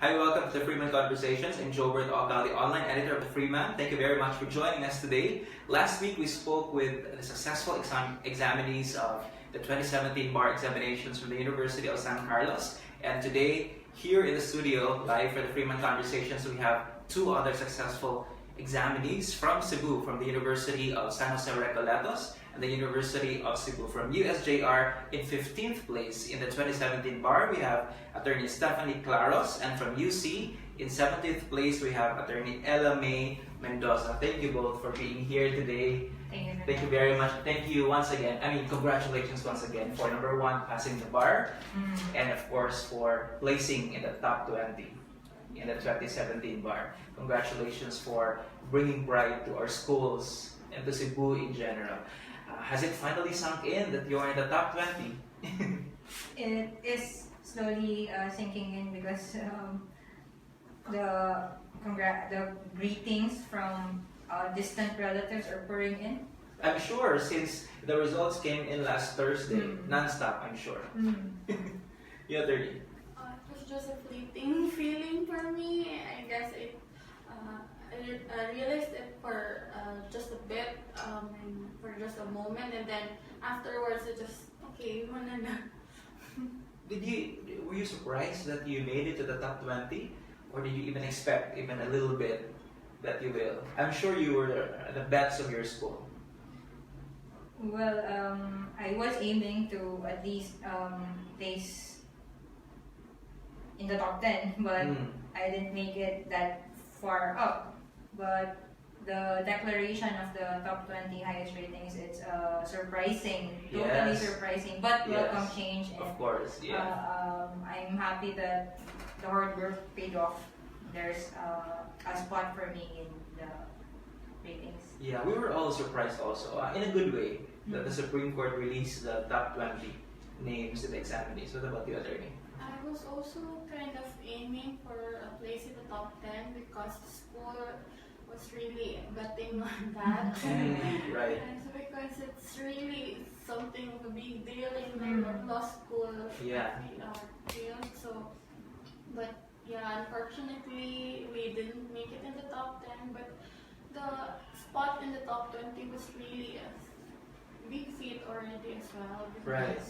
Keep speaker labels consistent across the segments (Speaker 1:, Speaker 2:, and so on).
Speaker 1: Hi, welcome to the Freeman Conversations. I'm Jobert Ogal, the online editor of the Freeman. Thank you very much for joining us today. Last week we spoke with the successful examinees of the 2017 bar examinations from the University of San Carlos. And today, here in the studio, live for the Freeman Conversations, we have two other successful examinees from Cebu, from the University of San Jose Recoletos and the University of Cebu. From USJ R in 15th place in the 2017 bar, we have Attorney Stephanie Claros, and from UC in 17th place, we have Attorney Ella May Mendoza. Thank you both for being here today. Thank you very much. Thank you once again. Congratulations once again for number one, passing the bar, and of course for placing in the top 20 in the 2017 bar. Congratulations for bringing pride to our schools and to Cebu in general. Has it finally sunk in that you are in the top 20?
Speaker 2: It is slowly sinking in because the greetings from distant relatives are pouring in.
Speaker 1: I'm sure, since the results came in last Thursday, non-stop, I'm sure. Yeah, 30.
Speaker 3: It was just a fleeting feeling for me. I guess I realized it for just a bit, and for just a moment, and then afterwards it just, okay, wala na.
Speaker 1: Were you surprised that you made it to the top 20? Or did you even expect, even a little bit, that you will? I'm sure you were the best of your school.
Speaker 2: Well, I was aiming to at least place in the top 10, but I didn't make it that far up. But the declaration of the top 20 highest ratings, it's surprising, totally surprising, but welcome change. And,
Speaker 1: of course, yeah.
Speaker 2: I'm happy that the hard work paid off. There's a spot for me in the ratings.
Speaker 1: Yeah, we were all surprised also, in a good way, that the Supreme Court released the top 20 names in the examinees. What about the attorney?
Speaker 3: I was also kind of aiming for a place in the top 10 because the school was really betting on that.
Speaker 1: Right.
Speaker 3: And so because it's really something of a big deal in the law school field. So, but yeah, unfortunately we didn't make it in the top 10. But the spot in the top 20 was really a big feat already as well.
Speaker 1: Right.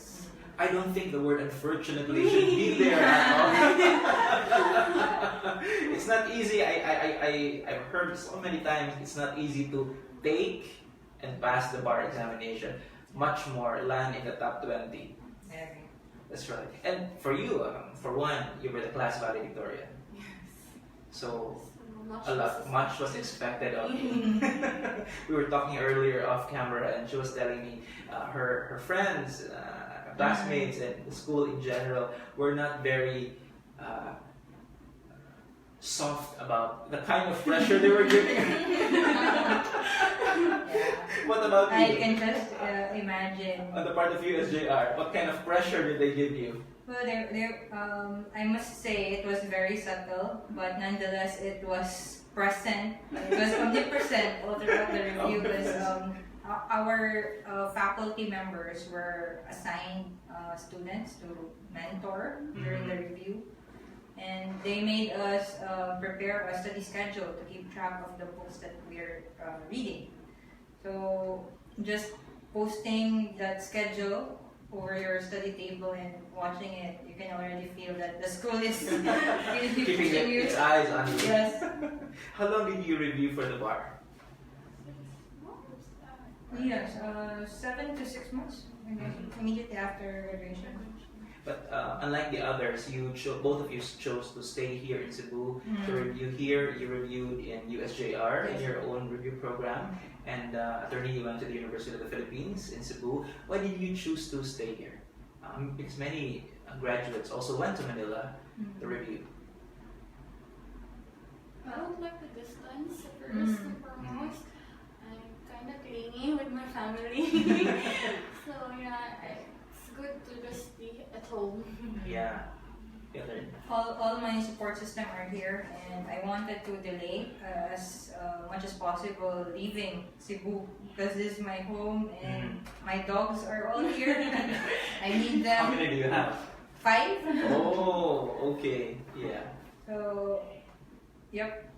Speaker 1: I don't think the word unfortunately should be there at all. It's not easy. I've heard so many times it's not easy to take and pass the bar examination. Much more land in the top 20. That's right. And for you, for one, you were the class valedictorian.
Speaker 3: Yes.
Speaker 1: So much was expected of you. We were talking earlier off camera, and she was telling me her friends, classmates, and the school in general were not very soft about the kind of pressure they were giving. What about you?
Speaker 2: I can just imagine.
Speaker 1: On the part of USJR, what kind of pressure did they give you?
Speaker 2: Well, I must say it was very subtle, but nonetheless it was present. It was omnipresent all throughout the review because our faculty members were assigned students to mentor during the review, and they made us prepare a study schedule to keep track of the books that we're reading. So just posting that schedule over your study table and watching it, you can already feel that the school is
Speaker 1: keeping its eyes on you.
Speaker 2: Yes.
Speaker 1: How long did you review for the bar?
Speaker 2: Yes, 7 to 6 months, I guess, immediately after graduation.
Speaker 1: But unlike the others, both of you chose to stay here in Cebu to review here. You reviewed in USJR in your own review program, and attorney, you went to the University of the Philippines in Cebu. Why did you choose to stay here? Because many graduates also went to Manila to review.
Speaker 3: I don't like the distance first and foremost. I'm kind of clingy with my family. So yeah, it's good to just be at home.
Speaker 1: Yeah.
Speaker 2: All my support system are here, and I wanted to delay as much as possible leaving Cebu because this is my home and my dogs are all here. I need them.
Speaker 1: How many do you have?
Speaker 2: 5.
Speaker 1: Oh, okay. Yeah.
Speaker 2: So, yep.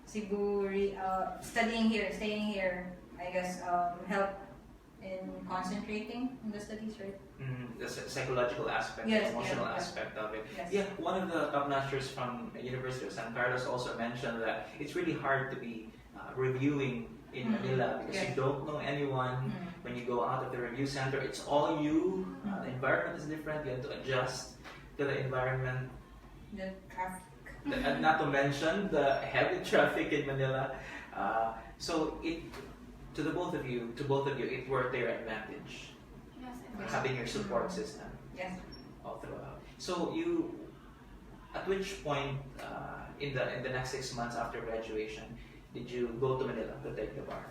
Speaker 2: Siguro, studying here, staying here, I guess, help in concentrating in the studies, right?
Speaker 1: The psychological aspect,
Speaker 2: Yes,
Speaker 1: the emotional
Speaker 2: yeah.
Speaker 1: aspect of it.
Speaker 2: Yes.
Speaker 1: Yeah, one of the top-notchers from University of San Carlos also mentioned that it's really hard to be reviewing in Manila because
Speaker 2: Yes.
Speaker 1: you don't know anyone. When you go out of the review center, it's all you. The environment is different. You have to adjust to the environment.
Speaker 2: The traffic.
Speaker 1: And not to mention the heavy traffic in Manila. So it, to both of you, it worked their advantage.
Speaker 3: Yes, it is.
Speaker 1: Having your support system
Speaker 2: Yes.
Speaker 1: all throughout. So you, at which point in the next 6 months after graduation, did you go to Manila to take the bar?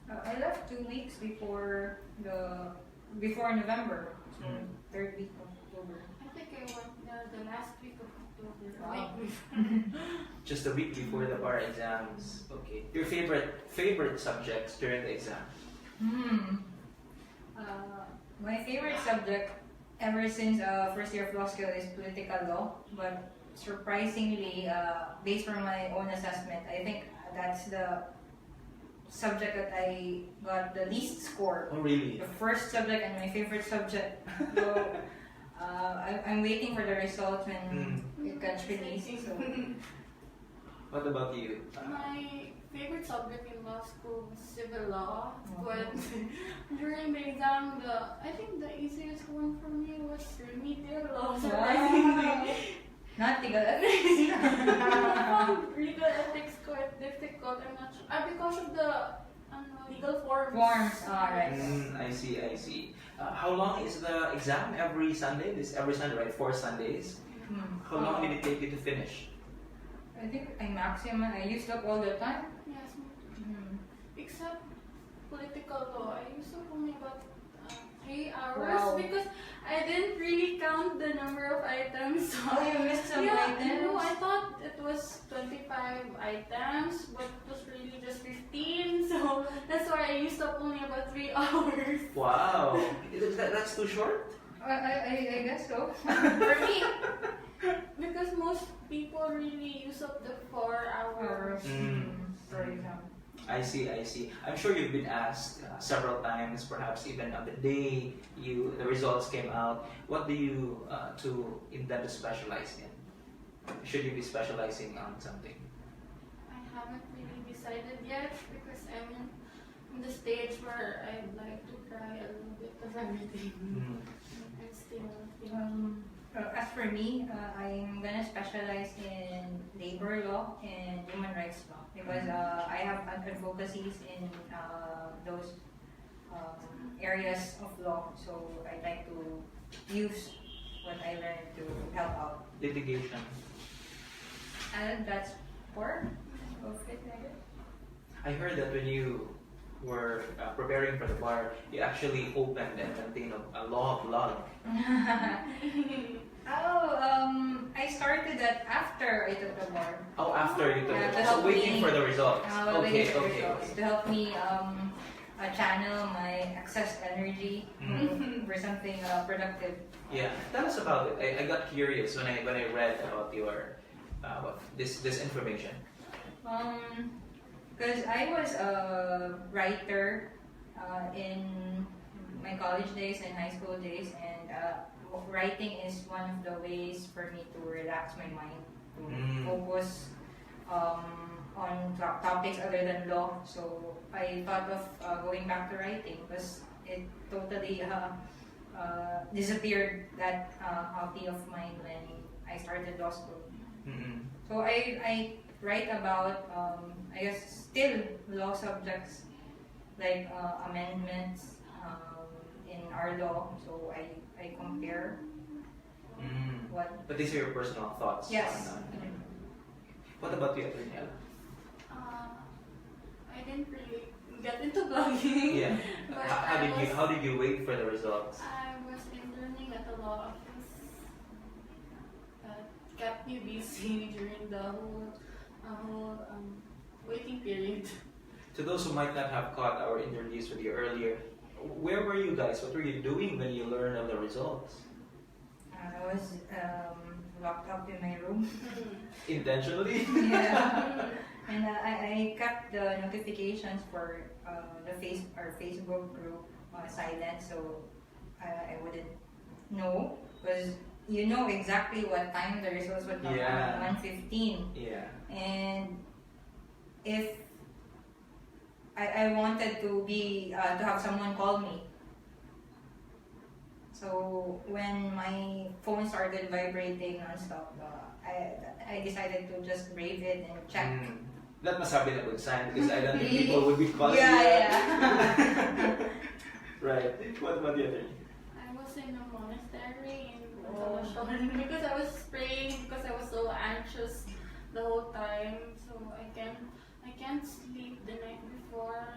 Speaker 2: I left 2 weeks before November, so third week of October.
Speaker 3: I think I went the last week of October.
Speaker 2: Wow.
Speaker 3: Week before.
Speaker 1: Just a week before the bar exams. Okay. Your favorite subjects during the exam?
Speaker 2: My favorite subject ever since first year of law school is political law, but surprisingly, based on my own assessment, I think that's the subject that I got the least score.
Speaker 1: Oh, really?
Speaker 2: The first subject and my favorite subject. So I'm waiting for the results when it gets released. So.
Speaker 1: What about you?
Speaker 3: My favorite subject in law school was civil law, but during the exam, I think the easiest one for me was remedial law. Surprisingly,
Speaker 2: Not legal
Speaker 3: I found legal ethics quite difficult. I'm not sure because of the legal forms.
Speaker 2: Forms, alright.
Speaker 1: I see. How long is the exam? Every Sunday? This every Sunday, right? 4 Sundays. How long did it take you to finish?
Speaker 2: I think I used up all the time.
Speaker 3: Yes, me too. Except political law, I used up only about 3 hours
Speaker 2: Wow.
Speaker 3: because I didn't really count the number of items. So
Speaker 2: Oh, you missed some items?
Speaker 3: No, I thought it was 25 items, but it was really just 15. So that's why I used up only about 3 hours.
Speaker 1: Wow. That's too short?
Speaker 2: I guess so.
Speaker 3: For me, because most people really use up the 4 hours.
Speaker 2: For exam.
Speaker 1: I see. I'm sure you've been asked several times, perhaps even on the day the results came out, what do you intend to specialize in? Should you be specializing on something?
Speaker 3: I haven't really decided yet because I'm in the stage where I'd like to try a little bit of everything. And still thinking.
Speaker 2: As for me, I'm gonna specialize in labor law and human rights law because I have advocacies in those areas of law. So I like to use what I learned to help out.
Speaker 1: Litigation.
Speaker 2: And that's part of it, I guess.
Speaker 1: I heard that when you were preparing for the bar, you actually opened and maintained a law blog.
Speaker 2: I started that after I took the bar.
Speaker 1: Oh, after you took
Speaker 2: Yeah,
Speaker 1: it.
Speaker 2: to
Speaker 1: So
Speaker 2: help
Speaker 1: waiting
Speaker 2: me-
Speaker 1: for the results.
Speaker 2: Waiting for
Speaker 1: Okay.
Speaker 2: results, to help me channel my excess energy for something productive.
Speaker 1: Yeah, tell us about it. I got curious when I read about your this information.
Speaker 2: Because I was a writer in my college days and high school days, and writing is one of the ways for me to relax my mind, to focus on topics other than law. So I thought of going back to writing because it totally disappeared, that hobby of mine, when I started law school. So I write about, I guess, still law subjects like amendments in our law. So I compare what.
Speaker 1: But these are your personal thoughts.
Speaker 2: Yes.
Speaker 1: What about you, Daniela?
Speaker 3: I didn't really get into blogging.
Speaker 1: Yeah.
Speaker 3: But
Speaker 1: How did you wait for the results?
Speaker 3: I was interning at the law office. That kept me busy during the whole waiting period.
Speaker 1: To those who might not have caught our interviews with you earlier, where were you guys? What were you doing when you learned of the results?
Speaker 2: I was locked up in my room.
Speaker 1: Intentionally?
Speaker 2: Yeah. And I kept the notifications for our Facebook group silent, so I wouldn't know, because you know exactly what time the results would come
Speaker 1: Yeah.
Speaker 2: on 1:15.
Speaker 1: Yeah.
Speaker 2: And if I wanted to be to have someone call me. So when my phone started vibrating nonstop, I decided to just brave it and check.
Speaker 1: That must have been a good sign because I don't think people would be calling
Speaker 2: Yeah,
Speaker 1: you.
Speaker 2: yeah.
Speaker 1: Right. What about the other?
Speaker 3: I was in a monastery in Topnotchers because I was praying because I was so anxious the whole time. So I can't sleep the night before.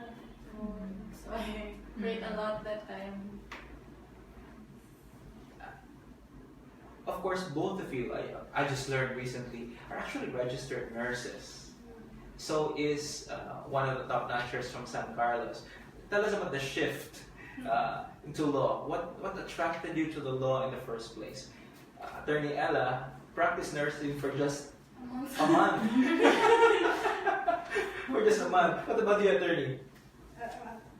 Speaker 3: So I prayed a lot that time.
Speaker 1: Of course, both of you, I just learned recently, are actually registered nurses. So is one of the top-notchers from San Carlos. Tell us about the shift into law. What attracted you to the law in the first place? Attorney Ella practiced nursing for just a month. For just a month. What about the attorney?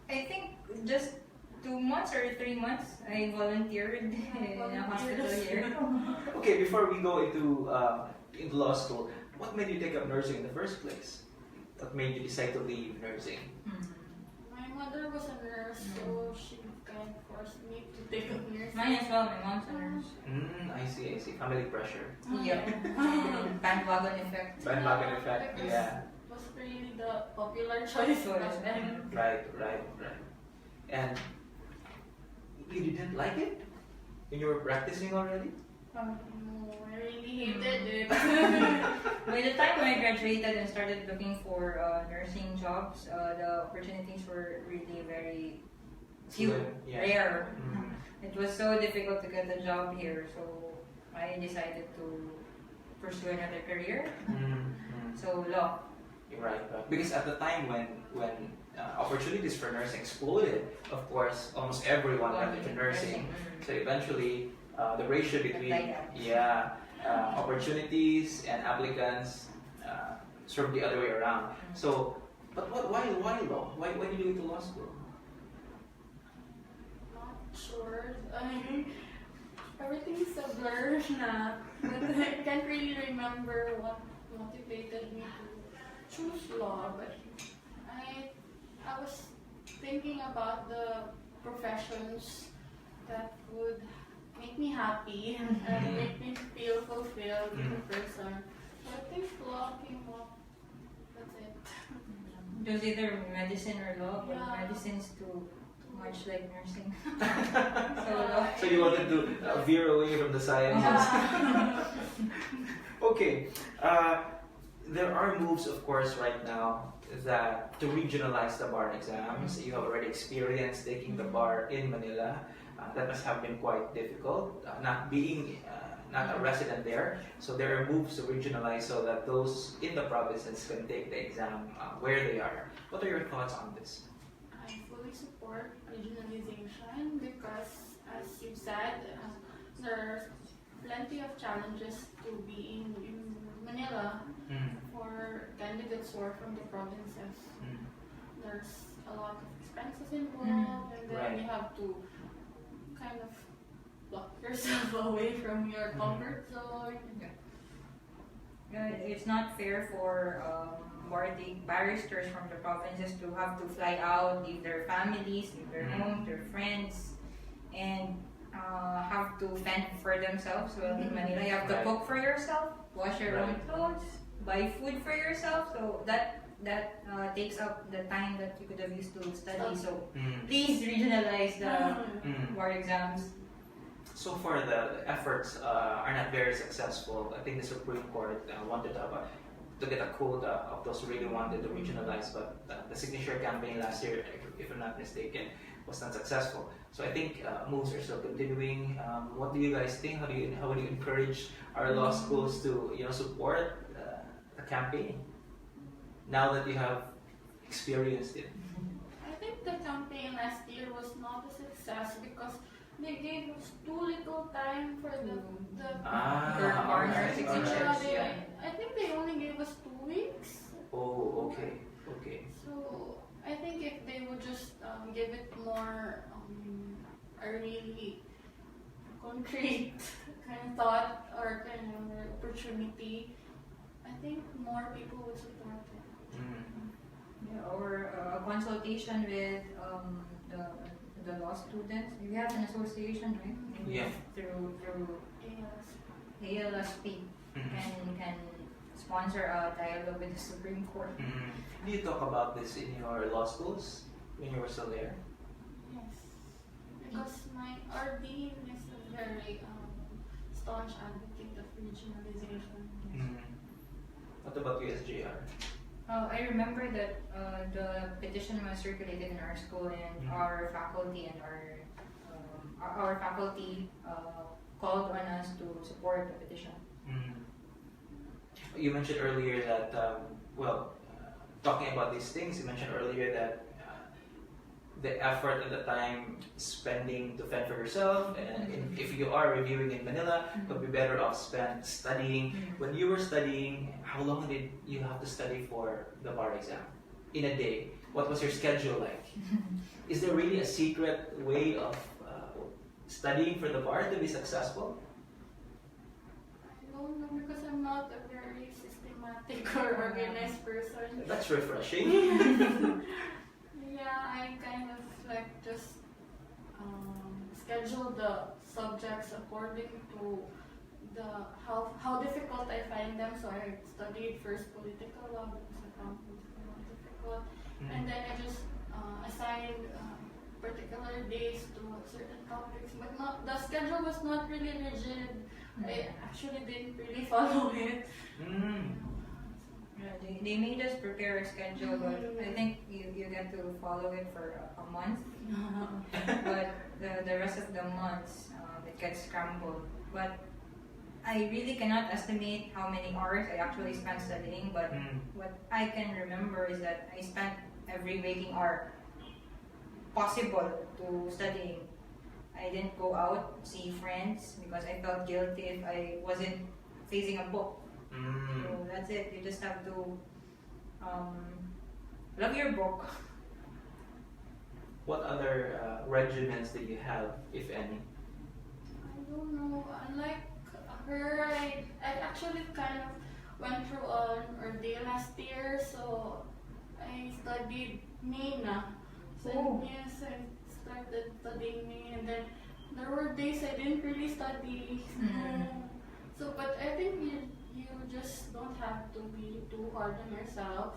Speaker 2: I think just 2 months or 3 months I volunteered in a hospital here.
Speaker 1: Okay, before we go into law school, what made you take up nursing in the first place? What made you decide to leave nursing?
Speaker 3: My mother was a nurse, so she kind of forced me to take up nursing.
Speaker 2: Mine as well, my mom's a nurse.
Speaker 1: I see. Family pressure.
Speaker 2: Yeah. Bandwagon effect.
Speaker 1: Bandwagon effect,
Speaker 3: Because
Speaker 1: yeah.
Speaker 3: it was really the popular choice back then.
Speaker 1: Right. And you didn't like it when you were practicing already?
Speaker 3: No, I really hated it.
Speaker 2: By the time I graduated and started looking for nursing jobs, the opportunities were really very few, rare. It was so difficult to get a job here, so I decided to pursue another career. So law.
Speaker 1: Right. Because at the time when opportunities for nursing exploded, of course, almost everyone went into nursing. So eventually, the ratio between opportunities and applicants sort of the other way around. So, but why law? Why did you go to law school?
Speaker 3: Not sure. Everything's a blur na. But I can't really remember what motivated me to choose law. But I was thinking about the professions that would make me happy and make me feel fulfilled as a person. So I think law came up. That's it.
Speaker 2: It was either medicine or law, but
Speaker 3: Yeah.
Speaker 2: medicine's too much like nursing. So law.
Speaker 1: So you wanted to veer away from the sciences. Okay. There are moves, of course, right now that to regionalize the bar exams. You have already experienced taking the bar in Manila. That must have been quite difficult, not being not a resident there. So there are moves to regionalize so that those in the provinces can take the exam where they are. What are your thoughts on this?
Speaker 3: I fully support regionalization because, as you said, there are plenty of challenges to being in Manila for candidates who are from the provinces. There's a lot of expenses involved, and then you have to kind of lock yourself away from your comfort zone.
Speaker 2: It's not fair for barristers from the provinces to have to fly out, leave their families, leave their homes, their friends, and have to fend for themselves. Well, in Manila, you have to cook for yourself, wash your own clothes, buy food for yourself. So that takes up the time that you could have used to study. So please regionalize the bar exams.
Speaker 1: So far, the efforts are not very successful. I think the Supreme Court wanted to get a quota of those who really wanted to regionalize, but the signature campaign last year, if I'm not mistaken, was not successful. So I think moves are still continuing. What do you guys think? How do you encourage our law schools to support the campaign now that you have experienced it?
Speaker 3: I think the campaign last year was not a success because they gave us too little time for the
Speaker 2: corners,
Speaker 1: yeah.
Speaker 3: I think they only gave us 2 weeks.
Speaker 1: Oh, okay, okay.
Speaker 3: So I think if they would just give it more a really concrete kind of thought or kind of opportunity, I think more people would support it.
Speaker 2: Yeah, or a consultation with the law students. We have an association, right? Maybe
Speaker 1: Yeah.
Speaker 2: Through
Speaker 3: Yes.
Speaker 2: ALSP, and can sponsor a dialogue with the Supreme Court.
Speaker 1: Do you talk about this in your law schools when you were still there?
Speaker 3: Yes. Because our dean is a very staunch advocate of regionalization.
Speaker 1: What about USJR?
Speaker 2: I remember that the petition was circulated in our school, and our faculty called on us to support the petition.
Speaker 1: You mentioned earlier that, talking about these things, you mentioned earlier that the effort and the time spending to fend for yourself, and if you are reviewing in Manila, you'll be better off spent studying. When you were studying, how long did you have to study for the bar exam? In a day? What was your schedule like? Is there really a secret way of studying for the bar to be successful?
Speaker 3: I don't know, because I'm not a very systematic or organized person.
Speaker 1: That's refreshing.
Speaker 3: Yeah, I kind of just schedule the subjects according to how difficult I find them. So I studied first political law because I found political law difficult, and then I just assigned particular days to certain topics. But the schedule was not really rigid. I actually didn't really follow it.
Speaker 2: Yeah, they made us prepare a schedule, but I think you get to follow it for a month. But the rest of the months, it gets scrambled. But I really cannot estimate how many hours I actually spent studying, but what I can remember is that I spent every waking hour possible to studying. I didn't go out, see friends, because I felt guilty if I wasn't facing a book. So that's it. You just have to love your book.
Speaker 1: What other regimens did you have, if any?
Speaker 3: I don't know. Unlike her, I actually kind of went through an ordeal last year, so I studied MENA. So yes, I started studying MENA, and then there were days I didn't really study. So, but I think you just don't have to be too hard on yourself.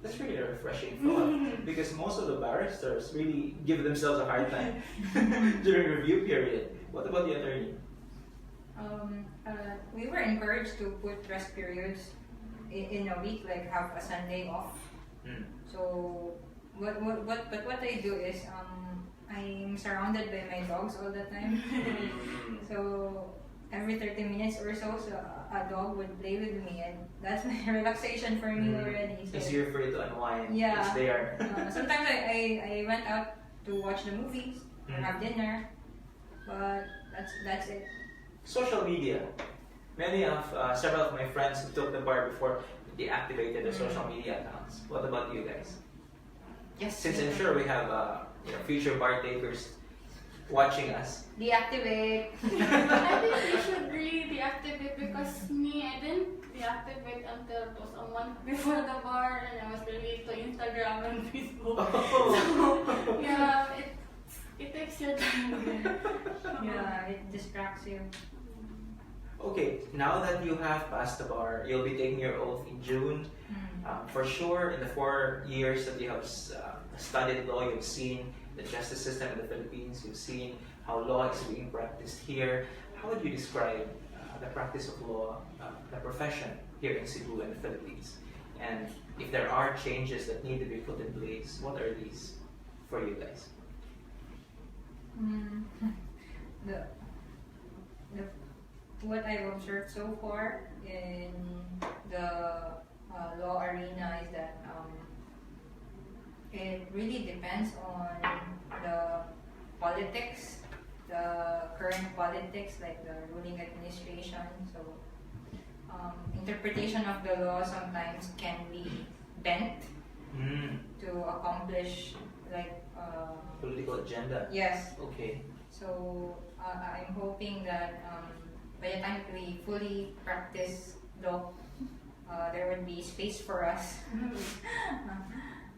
Speaker 1: That's really a refreshing thought, because most of the barristers really give themselves a hard time during review period. What about the attorney?
Speaker 2: We were encouraged to put rest periods in a week, like have a Sunday off. So, what I do is I'm surrounded by my dogs all the time. So every 30 minutes or so, a dog would play with me, and that's my relaxation for me already. So
Speaker 1: Because you're free to unwind.
Speaker 2: yeah,
Speaker 1: It's there.
Speaker 2: sometimes I went out to watch the movies or have dinner, but that's it.
Speaker 1: Social media. Several of my friends who took the bar before, deactivated their social media accounts. What about you guys?
Speaker 2: Yes.
Speaker 1: Since I'm sure we have future bar takers watching us.
Speaker 2: Deactivate.
Speaker 3: I think you should really deactivate, because I didn't deactivate until it was a month before the bar, and I was really into Instagram and Facebook. So, yeah, it takes your time.
Speaker 2: Yeah, it distracts you.
Speaker 1: Okay, now that you have passed the bar, you'll be taking your oath in June. For sure, in the 4 years that you have studied law, you've seen the justice system in the Philippines, you've seen how law is being practiced here. How would you describe the practice of law, the profession here in Cebu and the Philippines? And if there are changes that need to be put in place, what are these for you guys?
Speaker 2: What I've observed so far in the law arena is that it really depends on the politics, the current politics, like the ruling administration. So interpretation of the law sometimes can be bent to accomplish like
Speaker 1: political agenda.
Speaker 2: yes.
Speaker 1: Okay.
Speaker 2: So I'm hoping that by the time that we fully practice law, there would be space for us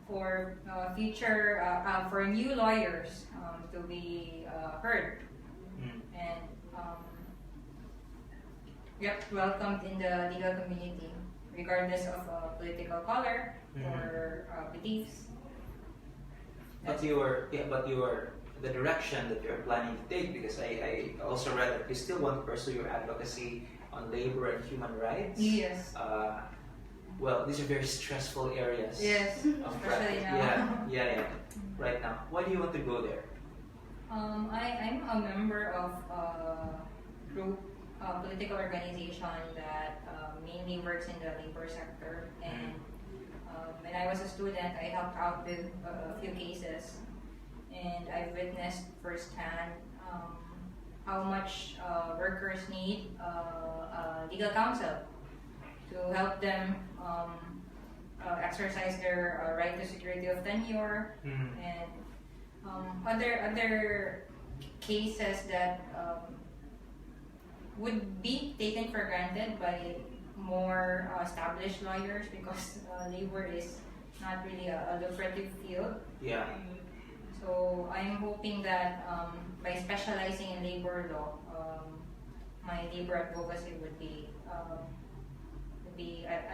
Speaker 2: for future for new lawyers to be heard and welcomed in the legal community, regardless of political color or beliefs.
Speaker 1: But the direction that you're planning to take, because I also read that you still want to pursue your advocacy on labor and human rights.
Speaker 2: Yes.
Speaker 1: Well, these are very stressful areas.
Speaker 2: Yes,
Speaker 1: Of
Speaker 2: especially
Speaker 1: practice.
Speaker 2: now.
Speaker 1: Yeah. Right now. Why do you want to go there?
Speaker 2: I'm a member of a group, a political organization that mainly works in the labor sector. And when I was a student, I helped out with a few cases. And I've witnessed firsthand how much workers need legal counsel to help them exercise their right to security of tenure and other cases that would be taken for granted by more established lawyers, because labor is not really a lucrative field.
Speaker 1: Yeah.
Speaker 2: So I'm hoping that by specializing in labor law, my labor advocacy would be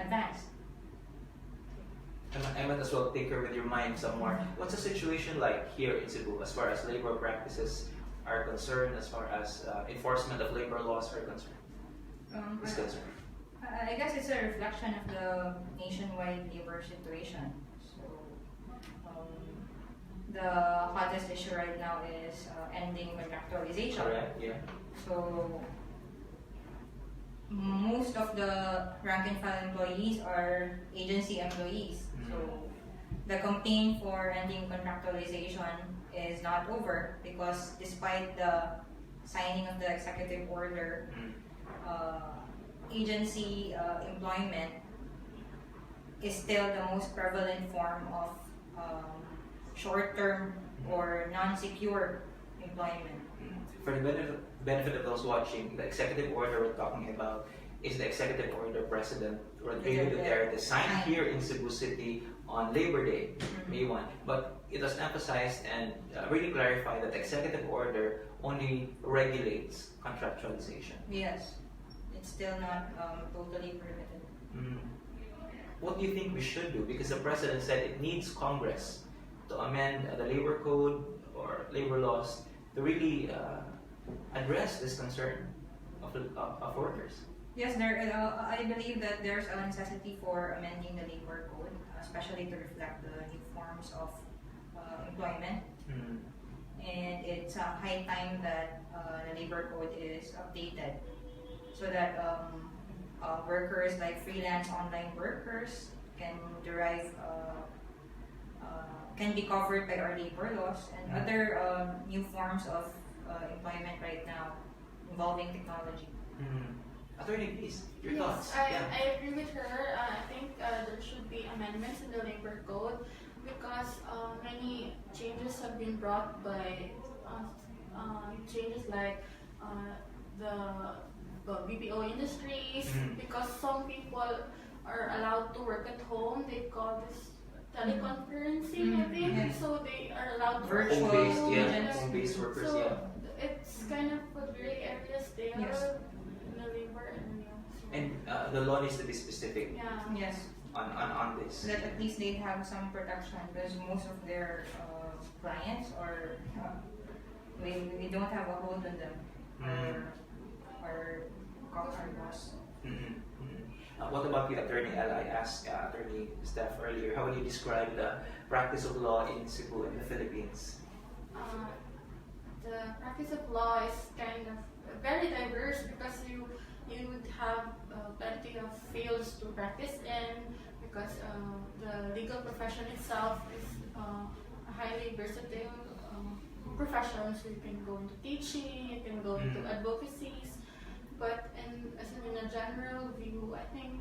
Speaker 2: advanced.
Speaker 1: I might as well tinker with your mind some more. What's the situation like here in Cebu as far as labor practices are concerned, as far as enforcement of labor laws are concerned? Is concerned.
Speaker 2: I guess it's a reflection of the nationwide labor situation. So the hottest issue right now is ending contractualization.
Speaker 1: Correct. Yeah.
Speaker 2: So most of the rank and file employees are agency employees. So the campaign for ending contractualization is not over, because despite the signing of the executive order, agency employment is still the most prevalent form of short-term or non-secure employment.
Speaker 1: For the benefit of those watching, the executive order we're talking about is the executive order President Rodrigo Duterte signed here in Cebu City on Labor Day, May 1. But it was emphasized and really clarified that the executive order only regulates contractualization.
Speaker 2: Yes, it's still not totally prohibited.
Speaker 1: What do you think we should do? Because the President said it needs Congress to amend the labor code or labor laws to really address this concern of workers.
Speaker 2: Yes, I believe that there's a necessity for amending the labor code, especially to reflect the new forms of employment. And it's a high time that the labor code is updated, so that workers like freelance online workers can derive can be covered by our labor laws, and other new forms of employment right now involving technology.
Speaker 1: Attorney, please, your
Speaker 3: Yes,
Speaker 1: thoughts.
Speaker 3: I agree with her. I think there should be amendments in the labor code, because many changes have been brought by changes like the BPO industries, because some people are allowed to work at home. They call this teleconferencing, I think.
Speaker 2: Yeah.
Speaker 3: So they are allowed to
Speaker 2: Virtual
Speaker 3: work at home.
Speaker 2: agents.
Speaker 1: Home-based workers,
Speaker 3: So it's kind of a gray areas there
Speaker 2: Yes.
Speaker 3: in the labor and
Speaker 1: And the law needs to be specific
Speaker 3: yeah.
Speaker 2: Yes,
Speaker 1: on this.
Speaker 2: so that at least they have some protection, because most of their clients are we don't have a hold on them or boss.
Speaker 1: What about you, Attorney L? I asked Attorney Steph earlier, how would you describe the practice of law in Cebu and the Philippines?
Speaker 3: The practice of law is kind of very diverse, because you would have plenty of fields to practice in, because the legal profession itself is a highly versatile professions. You can go into teaching, you can go into advocacies. But in a general view, I think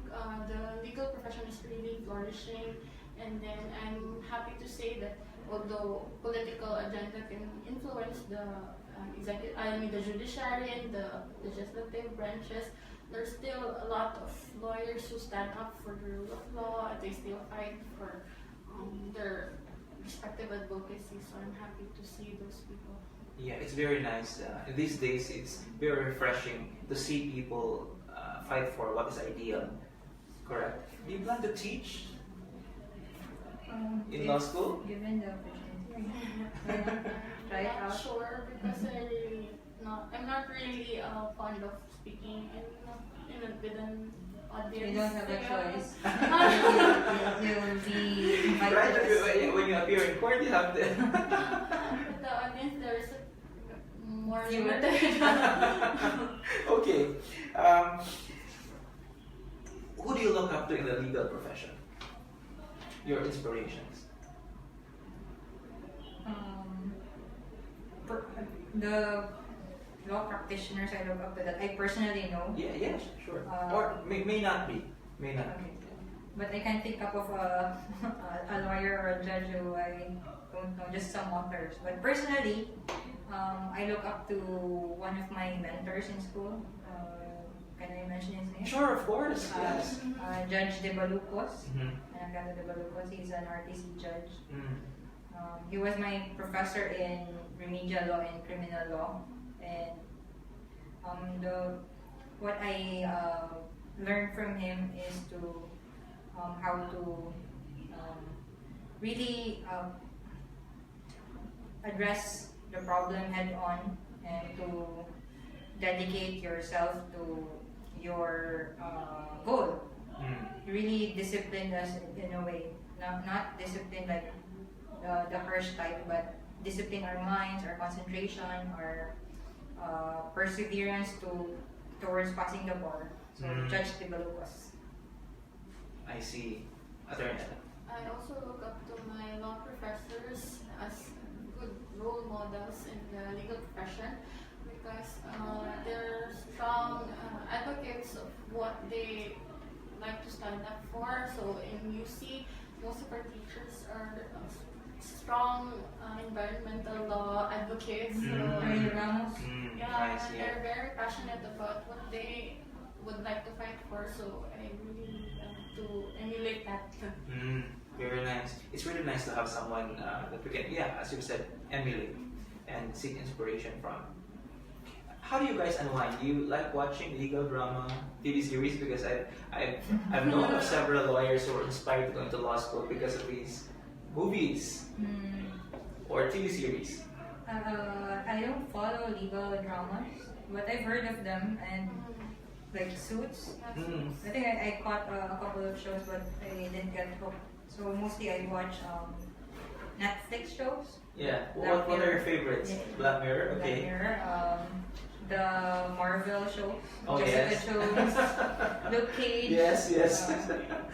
Speaker 3: the legal profession is really flourishing. And then I'm happy to say that although political agenda can influence the the judiciary and the legislative branches, there's still a lot of lawyers who stand up for the rule of law. And they still fight for their respective advocacy. So I'm happy to see those people.
Speaker 1: Yeah, it's very nice. These days, it's very refreshing to see people fight for what is ideal. Correct. Do you plan to teach in law school?
Speaker 2: Given the opportunity. Try it
Speaker 3: I'm not
Speaker 2: out.
Speaker 3: sure because I'm not really fond of speaking with an audience.
Speaker 2: You don't have a
Speaker 3: Yeah.
Speaker 2: choice. You'll be invited.
Speaker 1: Right, when you appear in court, you have to.
Speaker 3: With the audience, there's more
Speaker 2: Fewer.
Speaker 3: limited.
Speaker 1: Okay. Who do you look up to in the legal profession? Your inspirations.
Speaker 2: The law practitioners I look up to that I personally know.
Speaker 1: Yeah, sure. Or may not be. May not.
Speaker 2: Okay. But I can't think up of a lawyer or a judge who I don't know, just some authors. But personally, I look up to one of my mentors in school. Can I mention his name?
Speaker 1: Sure, of course. Yes.
Speaker 2: Judge De Balucos.
Speaker 1: Mhm.
Speaker 2: Anagano De Balucos. He's an RTC judge.
Speaker 1: Mm.
Speaker 2: He was my professor in remedial law and criminal law. And what I learned from him is to how to really address the problem head on and to dedicate yourself to your goal.
Speaker 1: Mm.
Speaker 2: Really discipline us in a way, not discipline like the harsh type, but discipline our minds, our concentration, our perseverance towards passing the bar. So Judge De Balucos.
Speaker 1: I see. Attorney.
Speaker 3: I also look up to my law professors as good role models in the legal profession because they're strong advocates of what they like to stand up for. So in UC, most of our teachers are strong environmental law advocates. So,
Speaker 2: Ramos.
Speaker 3: yeah,
Speaker 1: I see.
Speaker 3: they're very passionate about what they would like to fight for. So I really to emulate that.
Speaker 1: Very nice. It's really nice to have someone that we can, as you said, emulate and seek inspiration from. How do you guys unwind? Do you like watching legal drama, TV series? Because I've known of several lawyers who were inspired to go into law school because of these movies or TV series.
Speaker 2: I don't follow legal dramas, but I've heard of them and like Suits. I think I caught a couple of shows, but I didn't get hooked. So mostly I watch Netflix shows.
Speaker 1: Yeah.
Speaker 2: Black
Speaker 1: What are
Speaker 2: Mirror.
Speaker 1: your favorites?
Speaker 2: Yeah.
Speaker 1: Black Mirror. Okay.
Speaker 2: Black Mirror, the Marvel shows.
Speaker 1: Oh,
Speaker 2: Jessica
Speaker 1: yes.
Speaker 2: Jones, Luke Cage.
Speaker 1: Yes.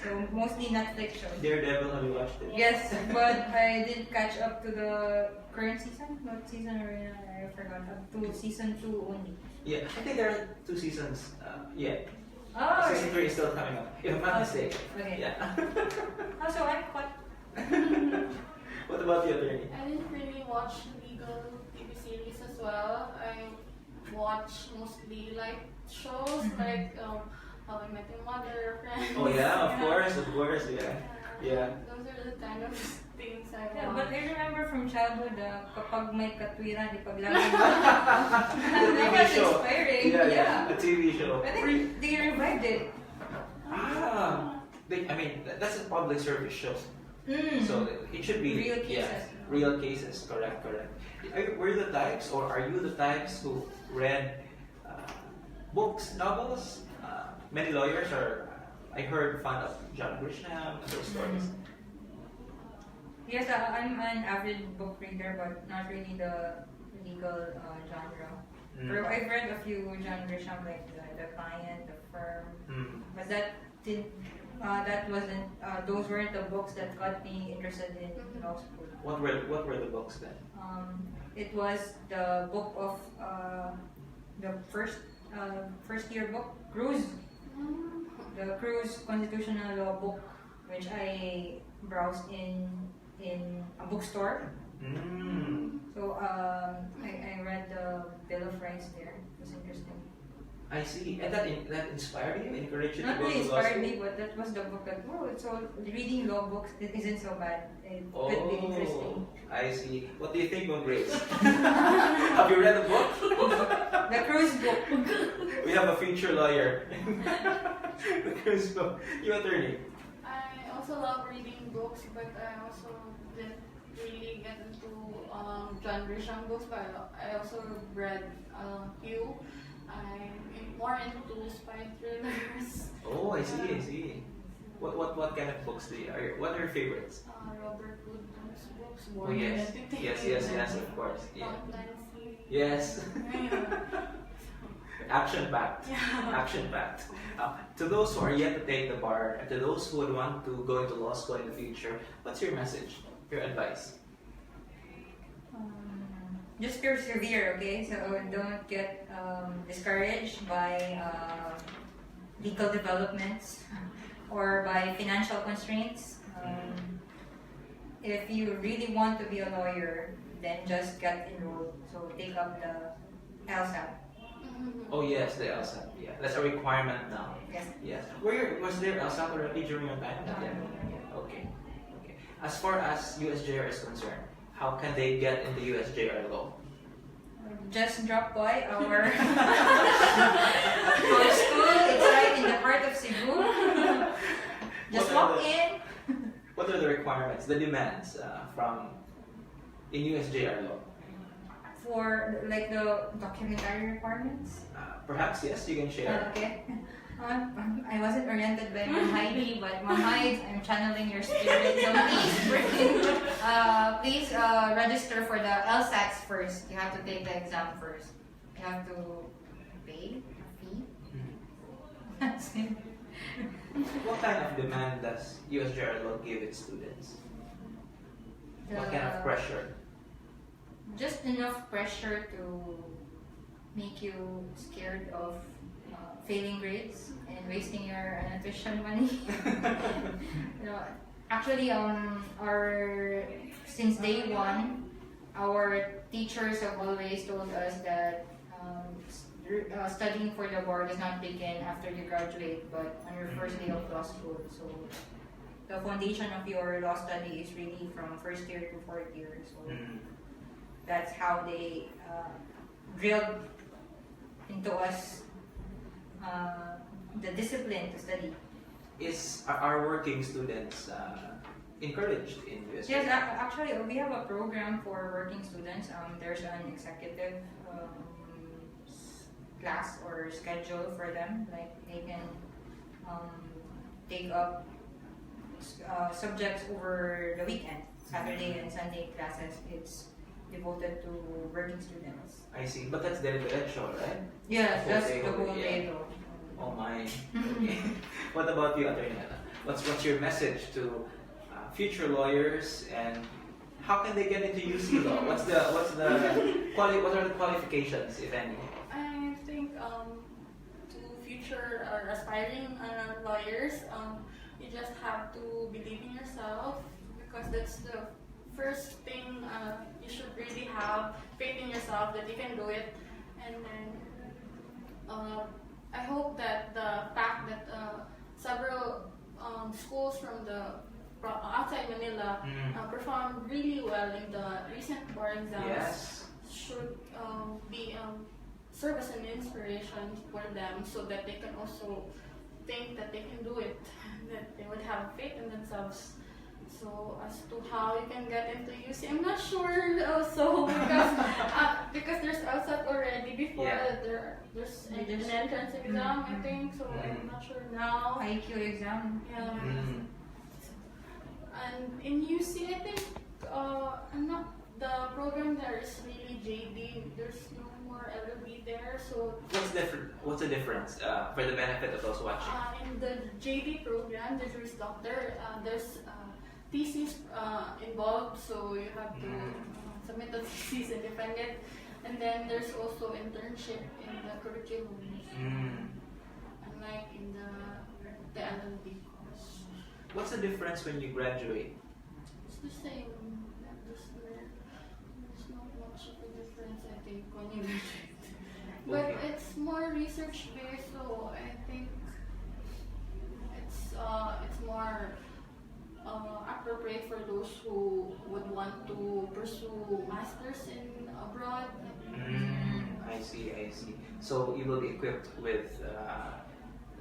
Speaker 2: So mostly Netflix shows.
Speaker 1: Daredevil, have you watched it?
Speaker 2: Yes, but I didn't catch up to the current season. What season are we in? I forgot. Up to season 2 only.
Speaker 1: Yeah, I think there are 2 seasons yet.
Speaker 2: Oh,
Speaker 1: Season 3 is still coming up, if I'm not mistaken.
Speaker 2: Okay.
Speaker 1: Yeah.
Speaker 2: So I'm caught.
Speaker 1: What about the attorney?
Speaker 3: I didn't really watch legal TV series as well. I watch mostly like shows like How I Met Your Mother, Friends.
Speaker 1: Oh yeah, of course, yeah.
Speaker 3: Those are the kind of things I
Speaker 2: Yeah,
Speaker 3: watch.
Speaker 2: but I remember from childhood, kapag may katwiran, ipaglaban mo. That was
Speaker 1: show.
Speaker 2: inspiring.
Speaker 1: Yeah, a TV show.
Speaker 2: I think they revived it.
Speaker 1: That's a public service show. So it should be
Speaker 2: Real cases.
Speaker 1: Real cases. Correct. Were you the types, or are you the types who read books, novels? Many lawyers are. I heard fond of John Grisham and those stories.
Speaker 2: Yes, I'm an avid book reader, but not really the legal genre. Pero I've read a few John Grisham, like the Client, The Firm, but that wasn't. Those weren't the books that got me interested in law school.
Speaker 1: What were the books then?
Speaker 2: It was the book of the first year book, Cruz, the Cruz Constitutional Law book, which I browsed in a bookstore. So I read the Bill of Rights there. It was interesting.
Speaker 1: I see. And that inspired you, encouraged you to
Speaker 2: Not
Speaker 1: go
Speaker 2: really
Speaker 1: to law
Speaker 2: inspired
Speaker 1: school?
Speaker 2: me, but that was the book that, oh, it's all, reading law books, it isn't so bad. It could be interesting.
Speaker 1: I see. What do you think of Grace? Have you read the book?
Speaker 2: The Cruz book.
Speaker 1: We have a future lawyer. The Cruz book. You attorney.
Speaker 3: I also love reading books, but I also didn't really get into John Grisham books, but I also read Hugh. I'm more into spy thrillers.
Speaker 1: Oh, I see. What kind of books do you what are your favorites?
Speaker 3: Robert Woodman's books.
Speaker 1: Oh yes. Yes, of course. Yeah.
Speaker 3: Tom Clancy.
Speaker 1: Yes. Action packed.
Speaker 3: Yeah.
Speaker 1: Action packed. To those who are yet to take the bar, and to those who would want to go into law school in the future, what's your message? Your advice?
Speaker 2: Just persevere, okay? So don't get discouraged by legal developments or by financial constraints. If you really want to be a lawyer, then just get enrolled. So take up the LSAT.
Speaker 1: Oh yes, the LSAT. Yeah, that's a requirement now.
Speaker 2: Yes.
Speaker 1: Was there LSAT already during your time? Not yet. Okay. As far as USJ R is concerned, how can they get into USJ R law?
Speaker 2: Just drop by our school. It's right in the heart of Cebu. Just walk in.
Speaker 1: What are the requirements, the demands in USJ R law?
Speaker 2: For like the documentary requirements.
Speaker 1: Perhaps yes, you can share.
Speaker 2: Okay. I wasn't oriented by Ma'am Heidi, but Ma'am Heidi, I'm channeling your spirit. So please register for the LSATs first. You have to take the exam first. You have to pay a fee. That's it.
Speaker 1: What kind of demand does USJ R law give its students? What kind of pressure?
Speaker 2: Just enough pressure to make you scared of failing grades and wasting your tuition money. Actually, since day one, our teachers have always told us that studying for the bar does not begin after you graduate, but on your first day of law school. So the foundation of your law study is really from first year to fourth year. So that's how they drilled into us the discipline to study.
Speaker 1: Are working students encouraged in USJ?
Speaker 2: Yes, actually, we have a program for working students. There's an executive class or schedule for them. Like they can take up subjects over the weekend, Saturday and Sunday classes. It's devoted to working students.
Speaker 1: I see, but that's their show, right?
Speaker 2: Yes, that's the
Speaker 1: whole
Speaker 2: whole
Speaker 1: day.
Speaker 2: day.
Speaker 1: Oh my. Okay. What about you, Attorney Nana? What's your message to future lawyers, and how can they get into UC law? What are the qualifications, if any?
Speaker 3: I think to future or aspiring lawyers, you just have to believe in yourself, because that's the first thing. You should really have faith in yourself that you can do it. And then I hope that the fact that several schools from the outside Manila performed really well in the recent bar exams should be serve as an inspiration for them, so that they can also think that they can do it, that they would have faith in themselves. So as to how you can get into UC, I'm not sure also, because there's LSAT already. Before there's an entrance exam, I think. So I'm not sure now.
Speaker 2: IQ exam.
Speaker 3: Yeah. And in UC, I think I'm not. The program there is really JD. There's no more LLB there. So
Speaker 1: What's the difference for the benefit of those watching?
Speaker 3: in the JD program, the Juris Doctor, there's thesis involved, so you have to submit the thesis and defend it. And then there's also internship in the curriculum, unlike in the LLB course.
Speaker 1: What's the difference when you graduate?
Speaker 3: It's the same. There's not much of a difference, I think, when you graduate. But it's more research based, so I think it's more appropriate for those who would want to pursue masters in abroad.
Speaker 1: I see. So you will be equipped with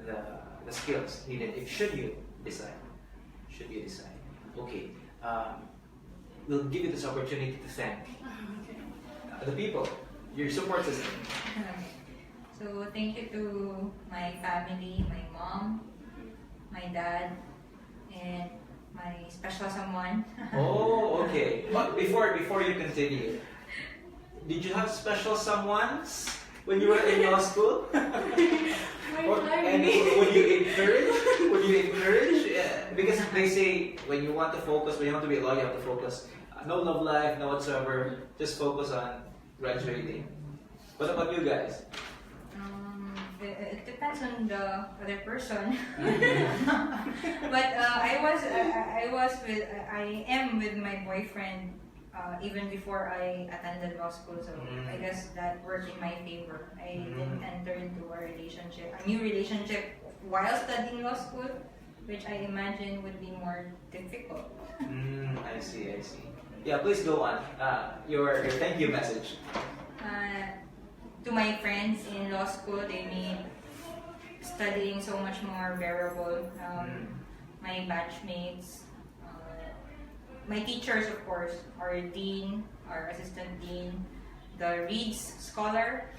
Speaker 1: the skills needed if should you decide. Okay. We'll give you this opportunity to thank the people, your support system.
Speaker 2: So thank you to my family, my mom, my dad, and my special someone.
Speaker 1: Oh, okay. But before you continue, did you have special someones when you were in law school? And would you encourage? Because they say when you want to focus, when you want to be a lawyer, you have to focus. No love life, no whatsoever. Just focus on graduating. What about you guys?
Speaker 2: It depends on the other person. But I am with my boyfriend even before I attended law school, so I guess that worked in my favor. I didn't enter into a new relationship while studying law school, which I imagine would be more difficult.
Speaker 1: I see. Yeah, please go on. Your thank you message.
Speaker 2: To my friends in law school, they made studying so much more bearable. My batchmates, my teachers, of course, our dean, our assistant dean, the Reeds scholar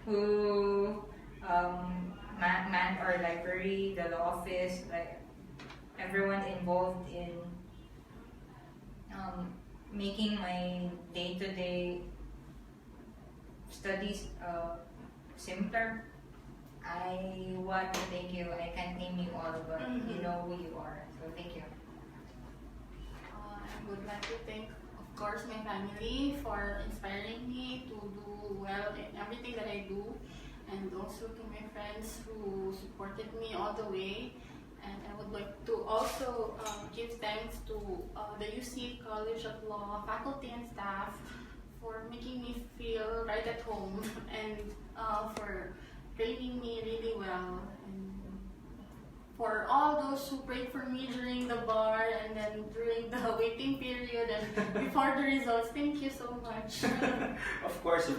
Speaker 2: who manned our library, the law office, like everyone involved in making my day-to-day studies simpler. I want to thank you. I can't name you all, but you know who you are. So thank you.
Speaker 3: I would like to thank, of course, my family for inspiring me to do well in everything that I do, and also to my friends who supported me all the way. And I would like to also give thanks to the UC College of Law faculty and staff for making me feel right at home and for training me really well, and for all those who prayed for me during the bar and then during the waiting period and before the results. Thank you so much.
Speaker 1: Of course.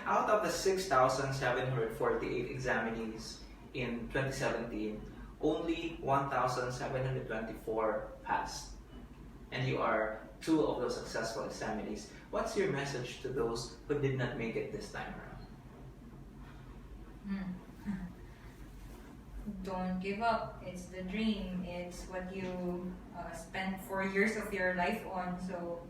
Speaker 1: Out of the 6,748 examinees in 2017, only 1,724 passed. And you are two of those successful examinees. What's your message to those who did not make it this time around?
Speaker 2: Don't give up. It's the dream. It's what you spent 4 years of your life on. So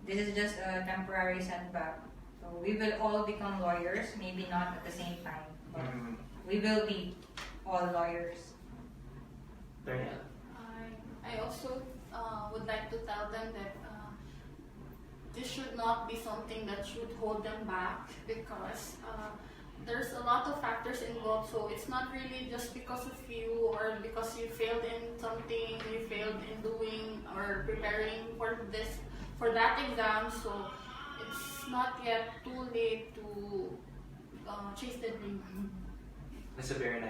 Speaker 2: this is just a temporary setback. So we will all become lawyers. Maybe not at the same time, but we will be all lawyers.
Speaker 3: I also would like to tell them that this should not be something that should hold them back, because there's a lot of factors involved. So it's not really just because of you or because you failed in something, you failed in doing or preparing for that exam. So it's not yet too late to chase the dream.
Speaker 1: Those are very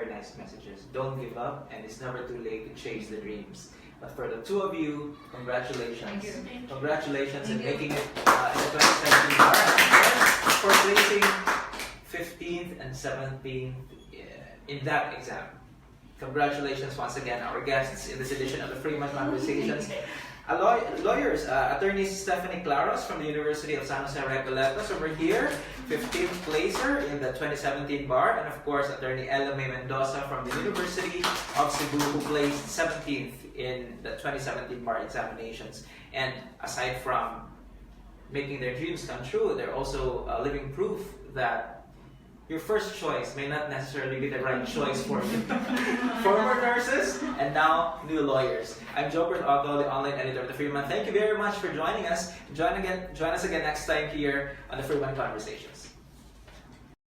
Speaker 1: nice messages. Don't give up, and it's never too late to chase the dreams. But for the two of you, congratulations.
Speaker 2: Thank you.
Speaker 1: Congratulations
Speaker 2: Thank
Speaker 1: in
Speaker 2: you.
Speaker 1: making it in the 2017 bar, and for placing 15th and 17th in that exam. Congratulations once again, our guests in this edition of the Freeman Conversations. Lawyers, attorney Stephanie Claros from the University of San Jose Recoletos over here, 15th placer in the 2017 bar, and of course attorney Ella May Mendoza from the University of Cebu, who placed 17th in the 2017 bar examinations. And aside from making their dreams come true, they're also living proof that your first choice may not necessarily be the right choice for you. Former nurses and now new lawyers. I'm Joe Otto, the online editor of the Freeman. Thank you very much for joining us. Join us again next time here on the Freeman Conversations.